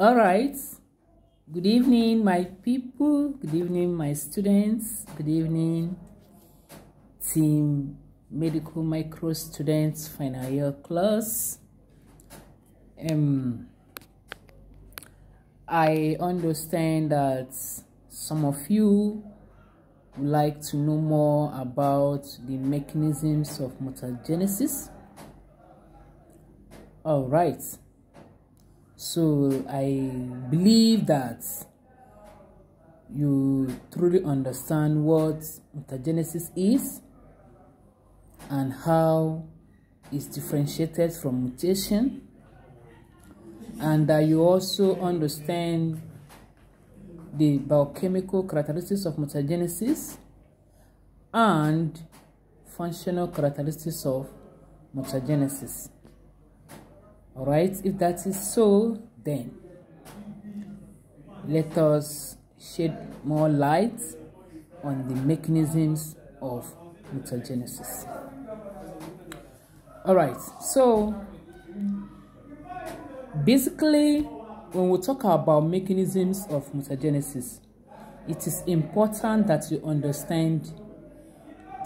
All right. Good evening, my people. Good evening, my students. Good evening, team medical micro students, final year class. I understand that some of you would like to know more about the mechanisms of mutagenesis. All right. So I believe that you truly understand what mutagenesis is and how it's differentiated from mutation, and that you also understand the biochemical characteristics of mutagenesis and functional characteristics of mutagenesis. All right, if that is so, then let us shed more light on the mechanisms of mutagenesis. All right, so basically, when we talk about mechanisms of mutagenesis, it is important that you understand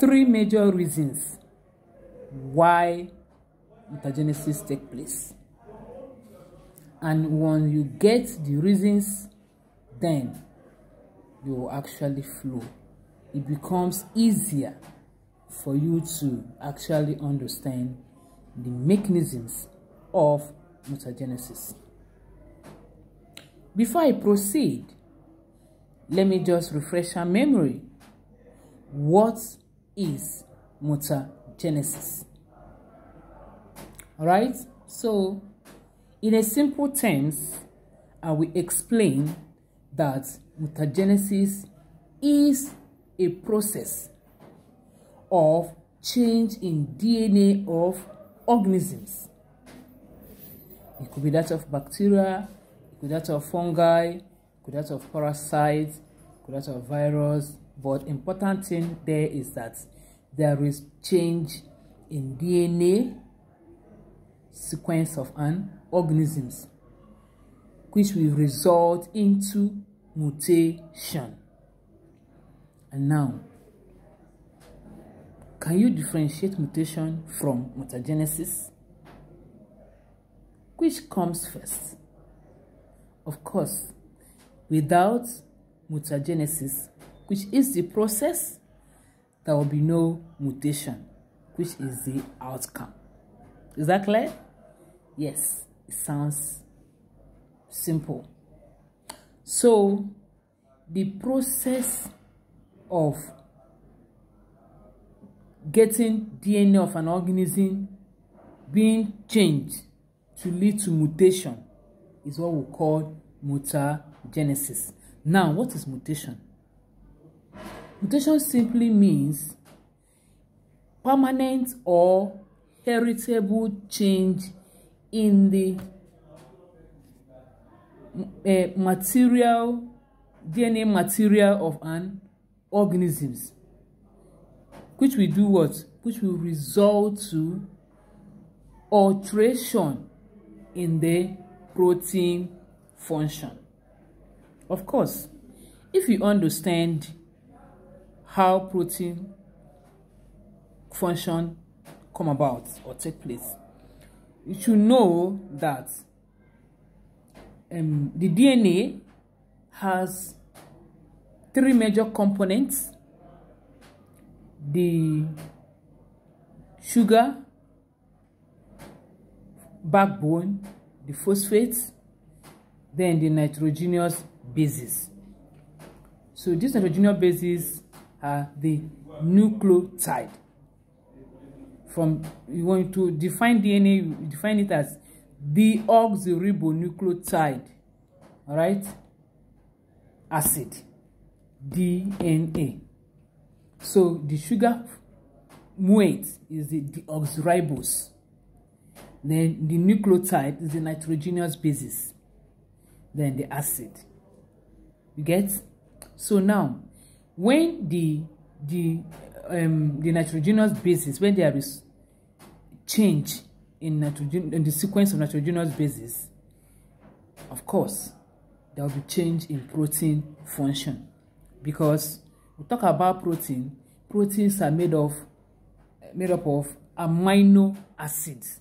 three major reasons why mutagenesis takes place. And when you get the reasons, then you will actually flow. It becomes easier for you to actually understand the mechanisms of mutagenesis. Before I proceed, let me just refresh our memory. What is mutagenesis? All right, so in a simple terms, I will explain that mutagenesis is a process of change in DNA of organisms. It could be that of bacteria, it could be that of fungi, it could be that of parasites, it could be that of virus. But important thing there is that there is change in DNA sequence of an organisms, which will result into mutation. And now, can you differentiate mutation from mutagenesis? Which comes first? Of course, without mutagenesis, which is the process, there will be no mutation, which is the outcome. Is that clear? Yes, it sounds simple. So, the process of getting DNA of an organism being changed to lead to mutation is what we call mutagenesis. Now, what is mutation? Mutation simply means permanent or heritable change in the DNA material of an organism, which will do what? Which will result to alteration in the protein function. Of course, if you understand how protein function come about or take place, you should know that the DNA has three major components: the sugar backbone, the phosphates, then the nitrogenous bases. So these nitrogenous bases are the nucleotide. From you want to define DNA, you define it as deoxyribonucleotide, all right, acid, DNA. So the sugar weight is the deoxyribose. Then the nucleotide is the nitrogenous basis. Then the acid. You get? So now, when the nitrogenous basis, when there is change in the sequence of nitrogenous bases, of course, there will be change in protein function, because we talk about protein. Proteins are made up of amino acids,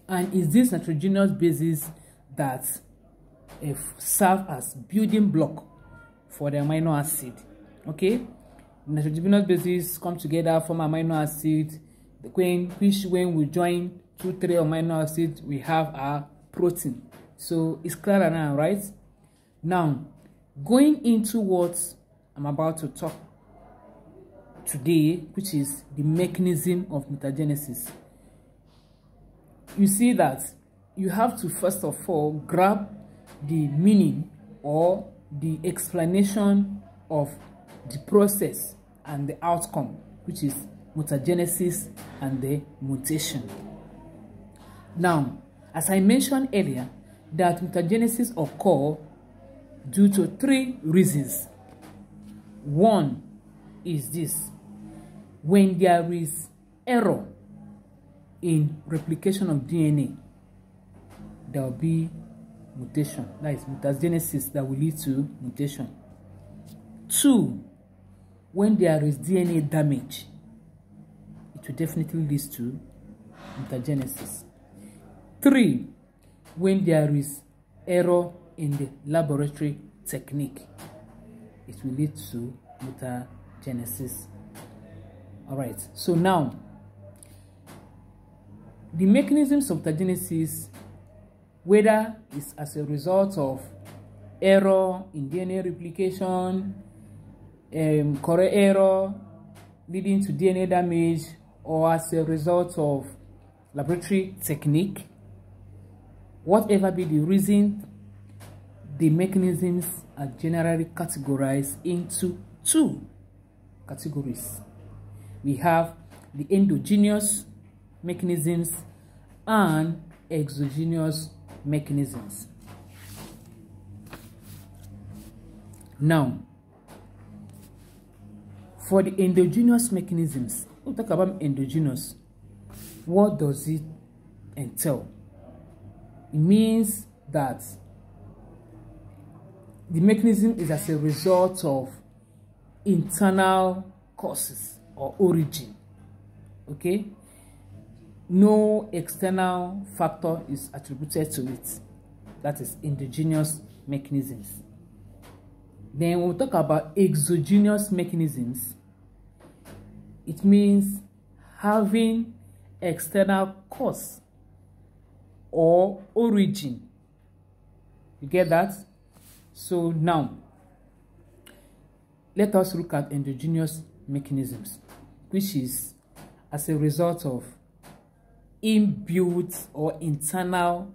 and it's this nitrogenous bases that serve as building block for the amino acid. Okay, nitrogenous bases come together, form amino acid. When we join 2-3 amino acids, we have our protein. So it's clear now, right? Now, going into what I'm about to talk today, which is the mechanism of mutagenesis. You see that you have to first of all grab the meaning or the explanation of the process and the outcome, which is mutagenesis and the mutation. Now, as I mentioned earlier, that mutagenesis occurs due to 3 reasons. One is this: when there is error in replication of DNA, there will be mutation. That is mutagenesis that will lead to mutation. 2, when there is DNA damage, it will definitely lead to mutagenesis. 3, when there is error in the laboratory technique, it will lead to mutagenesis. All right, so now the mechanisms of mutagenesis, whether it's as a result of error in DNA replication, correct error leading to DNA damage, or as a result of laboratory technique, whatever be the reason, the mechanisms are generally categorized into 2 categories. We have the endogenous mechanisms and exogenous mechanisms. Now, for the endogenous mechanisms, we'll talk about endogenous. What does it entail? It means that the mechanism is as a result of internal causes or origin. Okay? No external factor is attributed to it. That is endogenous mechanisms. Then we'll talk about exogenous mechanisms. It means having external cause or origin. You get that? So now, let us look at endogenous mechanisms, which is as a result of inbuilt or internal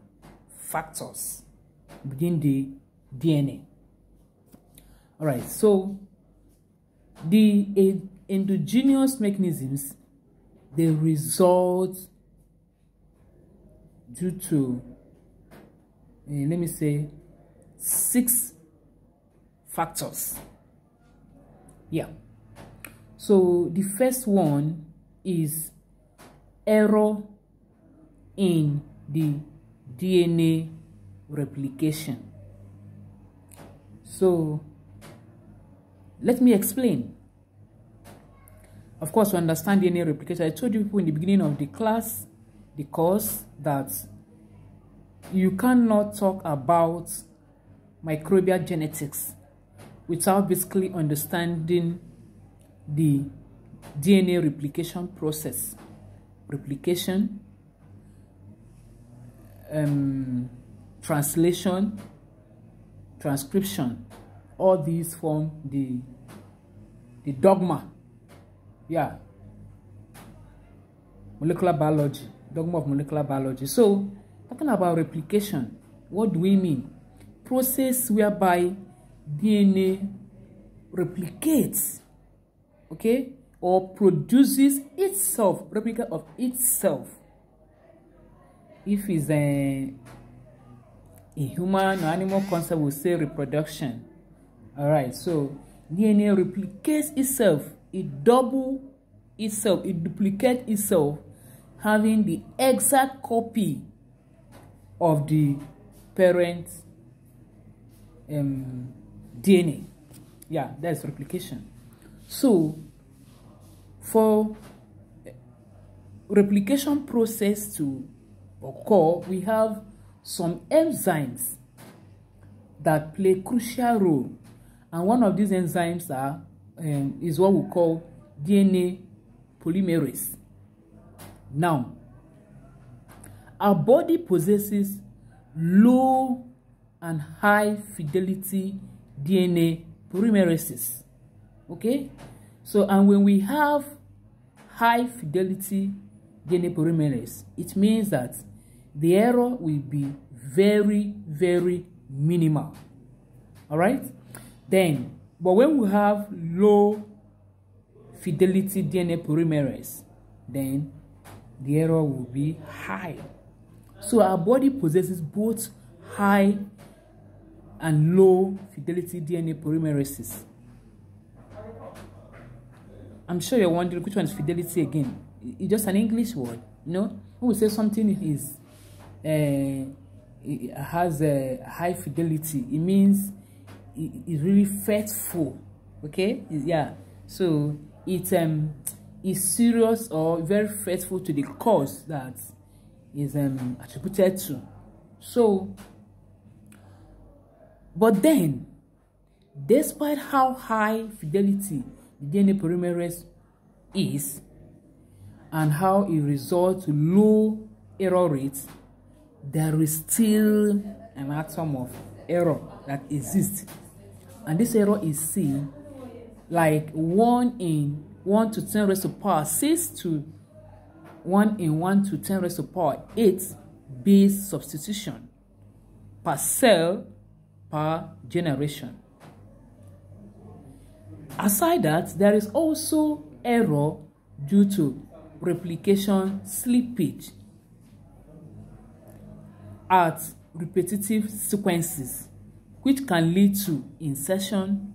factors within the DNA. All right, so the endogenous mechanisms, they result due to, let me say, 6 factors. Yeah. So the first one is error in the DNA replication. So let me explain. Of course, to understand DNA replication, I told you people in the beginning of the class, the course, that you cannot talk about microbial genetics without basically understanding the DNA replication process. Replication, translation, transcription, all these form the dogma. Yeah, molecular biology, dogma of molecular biology. So, talking about replication, what do we mean? Process whereby DNA replicates, okay, or produces itself, replica of itself. If it's a human or animal concept, we'll say reproduction. All right, so DNA replicates itself, it doubles itself, it duplicates itself, having the exact copy of the parent DNA. Yeah, that's replication. So for replication process to occur, we have some enzymes that play a crucial role, and one of these enzymes is what we call DNA polymerase. Now, our body possesses low and high fidelity DNA polymerases. Okay, so and when we have high fidelity DNA polymerase, it means that the error will be very, very minimal. All right, then, but when we have low fidelity DNA polymerase, then the error will be high. So our body possesses both high and low fidelity DNA polymerases. I'm sure you're wondering which one is fidelity again. It's just an English word, you know. When we say something is it has a high fidelity, it means it's really faithful. Okay, yeah. So it is serious or very faithful to the cause that is attributed to. So, but then, despite how high fidelity the DNA polymerase is and how it results to low error rates, there is still an atom of error that exists, and this error is seen like 1 in 1 to 10 raised to power 6 to 1 in 1 to 10 raised to power 8 base substitution per cell per generation. Aside that, there is also error due to replication slippage at repetitive sequences, which can lead to insertion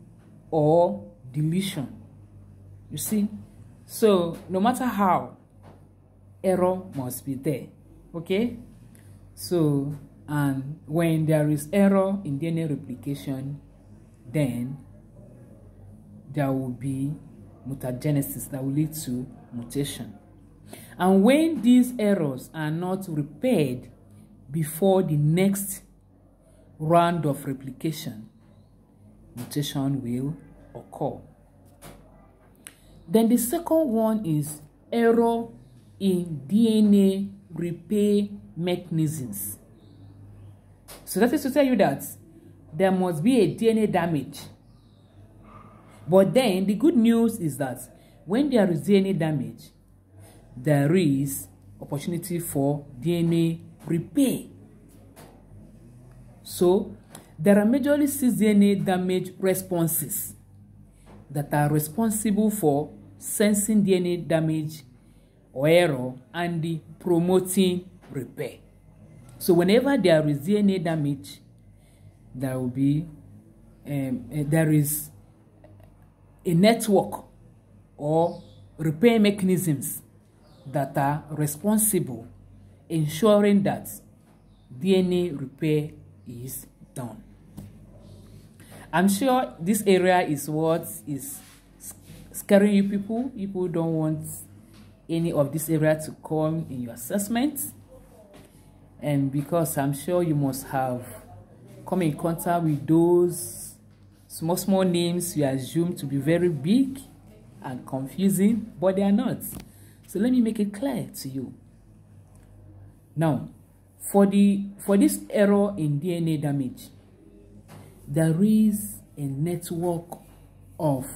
or deletion. You see, so no matter how, error must be there. Okay, so and when there is error in DNA replication, then there will be mutagenesis that will lead to mutation. And when these errors are not repaired before the next round of replication, mutation will occur. Then the second one is error in DNA repair mechanisms. So that is to tell you that there must be a DNA damage. But then the good news is that when there is DNA damage, there is opportunity for DNA repair. So there are majorly 6 DNA damage responses that are responsible for sensing DNA damage or error and the promoting repair. So whenever there is DNA damage, there will be there is a network or repair mechanisms that are responsible, ensuring that DNA repair is done. I'm sure this area is what is scaring you people. People don't want any of this area to come in your assessment, and because I'm sure you must have come in contact with those small names you assume to be very big and confusing, but they are not. So let me make it clear to you. Now, for this error in DNA damage, there is a network of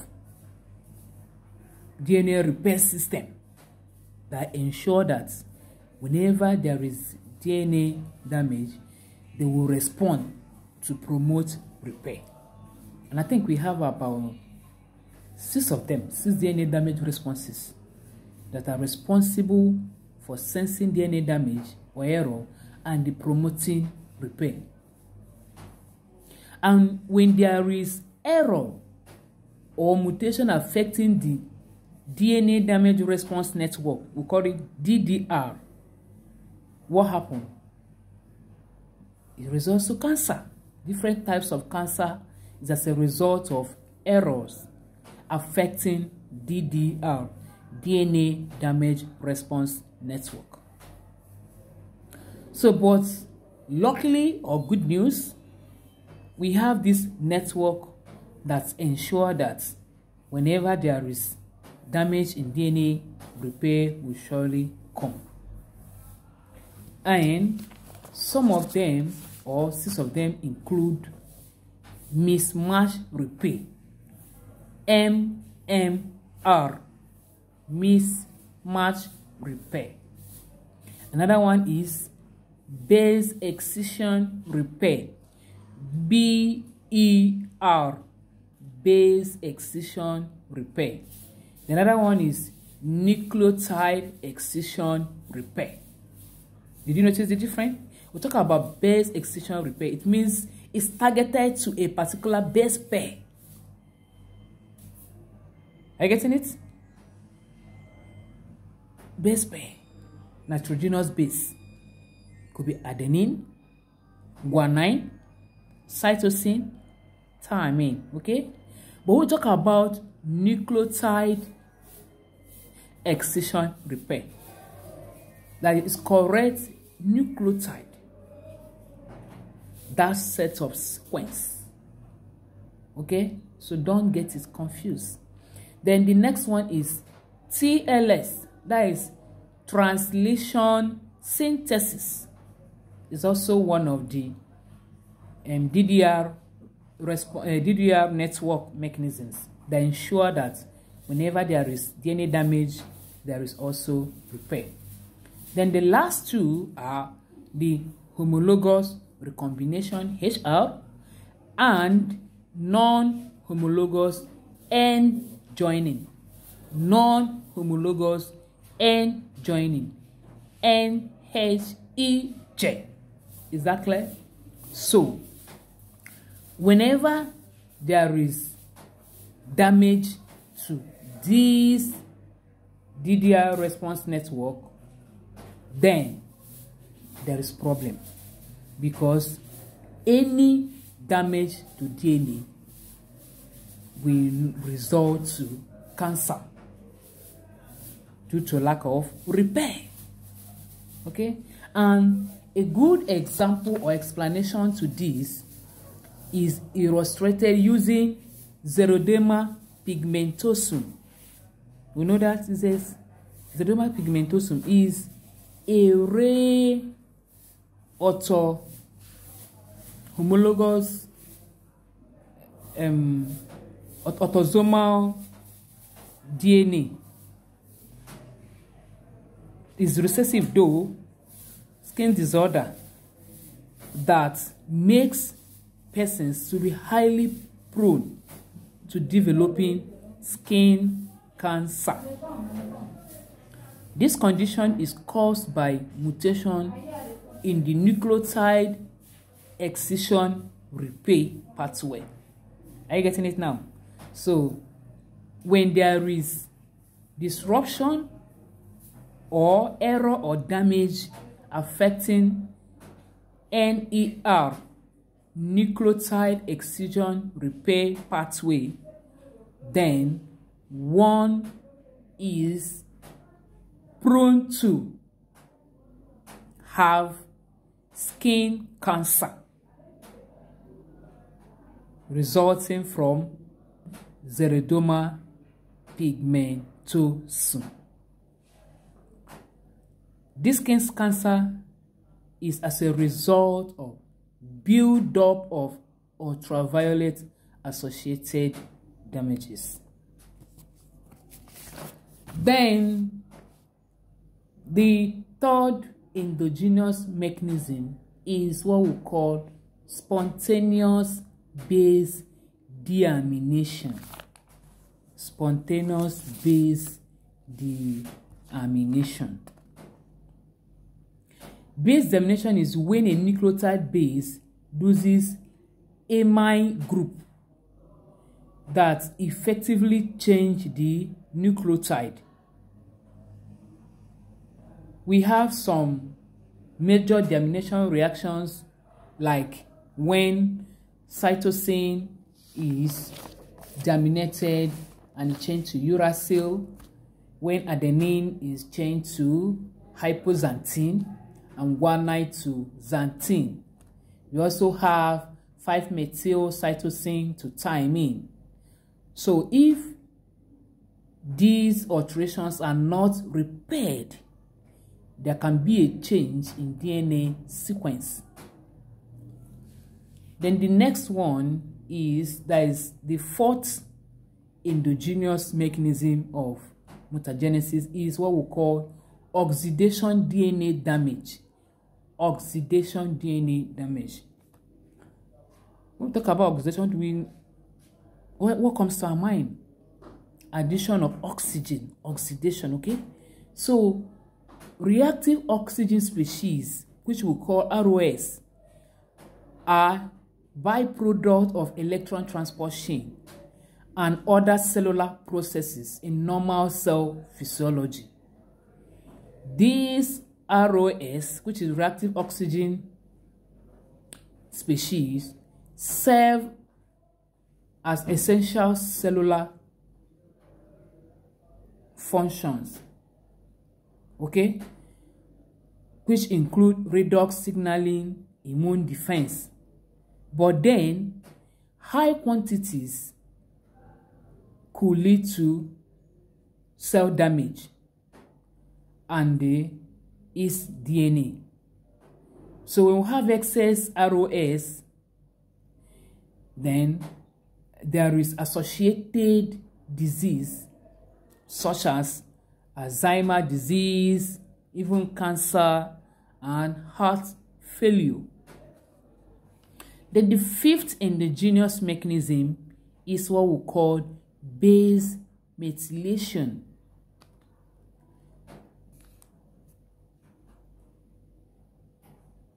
DNA repair system that ensure that whenever there is DNA damage, they will respond to promote repair. And I think we have about 6 of them, 6 DNA damage responses that are responsible for sensing DNA damage or error and the promoting repair. And when there is error or mutation affecting the DNA damage response network, we call it DDR, what happens? It results to cancer. different types of cancer is as a result of errors affecting DDR, DNA damage response network. So, but luckily or good news, we have this network that ensure that whenever there is damage in DNA, repair will surely come. And some of them, or 6 of them, include mismatch repair, MMR, mismatch repair. Another one is base excision repair, BER, base excision repair. Another one is nucleotide excision repair. Did you notice the difference? We talk about base excision repair. It means it's targeted to a particular base pair. Are you getting it? Base pair, nitrogenous base. Could be adenine, guanine, cytosine, thymine. Okay? But we talk about nucleotide excision repair. That is correct nucleotide. That set of sequence. Okay? So don't get it confused. Then the next one is TLS. That is translation synthesis. It's also one of the DDR network mechanisms that ensure that whenever there is DNA damage, there is also repair. Then the last two are the homologous recombination HR and non-homologous end joining. Non-homologous end joining. NHEJ. Is that clear? So, whenever there is damage to this DDR response network, then there is problem, because any damage to DNA will result to cancer due to lack of repair. Okay, and a good example or explanation to this is illustrated using xeroderma pigmentosum. We know that it says xeroderma pigmentosum is a rare homologous autosomal DNA. Is recessive though skin disorder that makes persons to be highly prone to developing skin cancer. This condition is caused by mutation in the nucleotide excision repair pathway. Are you getting it now? So, when there is disruption or error or damage affecting NER, nucleotide excision repair pathway, then one is prone to have skin cancer resulting from xeroderma pigmentosum. This skin cancer is as a result of build-up of ultraviolet associated damages. Then the third endogenous mechanism is what we call spontaneous base deamination. Spontaneous base deamination. Base deamination is when a nucleotide base loses amine group that effectively change the nucleotide. We have some major deamination reactions, like when cytosine is germinated and it changed to uracil, when adenine is changed to hypoxanthine and guanine to xanthine. We also have 5-methyl cytosine to thymine. So if these alterations are not repaired, there can be a change in DNA sequence. Then the next one is, that is the fourth endogenous mechanism of mutagenesis, is what we call oxidation DNA damage. Oxidation DNA damage. When we talk about oxidation, what comes to our mind? Addition of oxygen, oxidation, okay? So reactive oxygen species, which we call ROS, are byproduct of electron transport chain and other cellular processes in normal cell physiology. These ROS, which is reactive oxygen species, serve as essential cellular functions, okay, which include redox signaling, immune defense. But then high quantities could lead to cell damage and its DNA. So when we have excess ROS, then there is associated disease such as Alzheimer's disease, even cancer and heart failure. Then the fifth endogenous mechanism is what we call base methylation.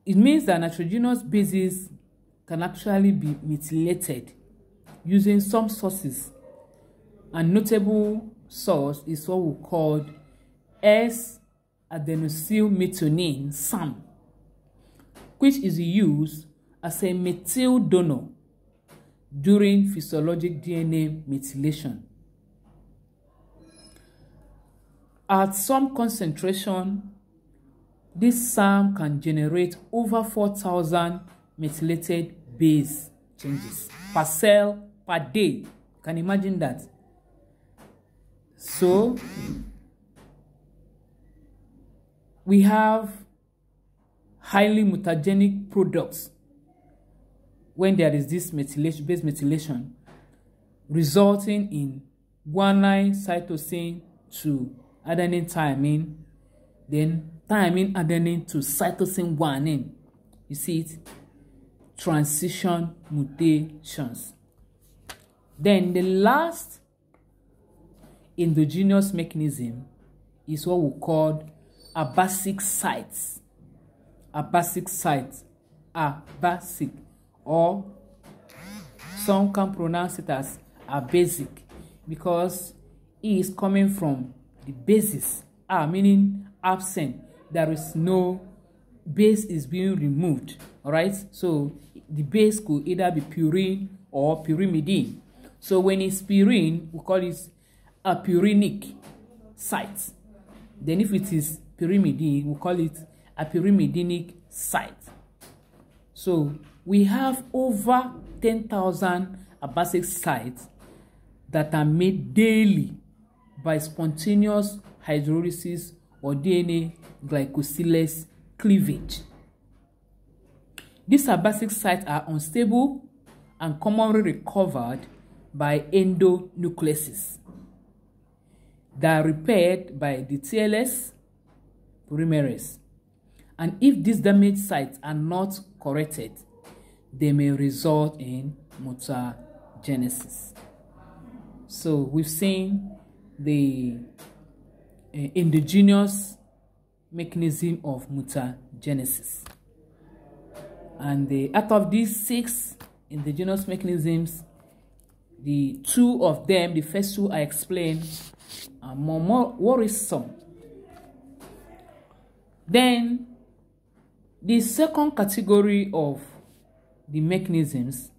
It means that nitrogenous bases can actually be methylated using some sources. A notable source is what we call S-adenosylmethionine, SAM, which is used as a methyl donor during physiologic DNA methylation. At some concentration, this SAM can generate over 4,000 methylated base changes per cell per day. You can imagine that. So we have highly mutagenic products when there is this methylation, base methylation, resulting in guanine cytosine to adenine thymine, then thymine adenine to cytosine guanine. You see it? Transition mutations. Then the last endogenous mechanism is what we call abasic sites. Abasic sites. Abasic. Or some can pronounce it as abasic because it is coming from the basis, meaning absent. There is no base is being removed. All right, so the base could either be purine or pyrimidine. So when it's purine, we call it a purinic site. Then if it is pyrimidine, we call it a pyrimidinic site. So we have over 10,000 abasic sites that are made daily by spontaneous hydrolysis or DNA glycosylase cleavage. These abasic sites are unstable and commonly recovered by endonucleases. They are repaired by the TLS polymerase. And if these damaged sites are not corrected, they may result in mutagenesis. So we've seen the endogenous mechanism of mutagenesis. And out of these 6 endogenous mechanisms, the 2 of them, the first 2 I explained, are more worrisome. Then the second category of the mechanisms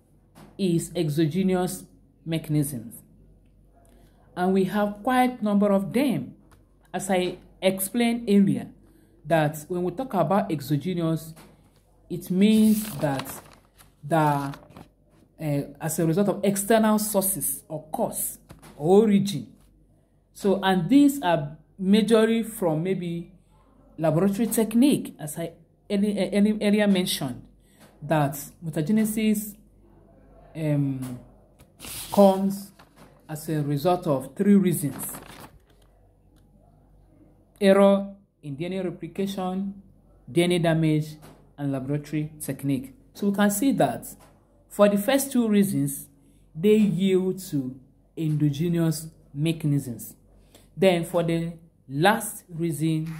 is exogenous mechanisms. And we have quite a number of them. As I explained earlier, that when we talk about exogenous, it means that as a result of external sources or cause or origin. So, and these are majorly from maybe laboratory technique, as I earlier mentioned, that mutagenesis comes as a result of 3 reasons: error in DNA replication, DNA damage, and laboratory technique. So we can see that for the first 2 reasons, they yield to endogenous mechanisms. Then for the last reason,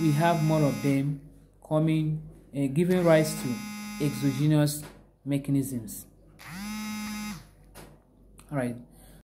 we have more of them coming, giving rise to exogenous mechanisms. All right.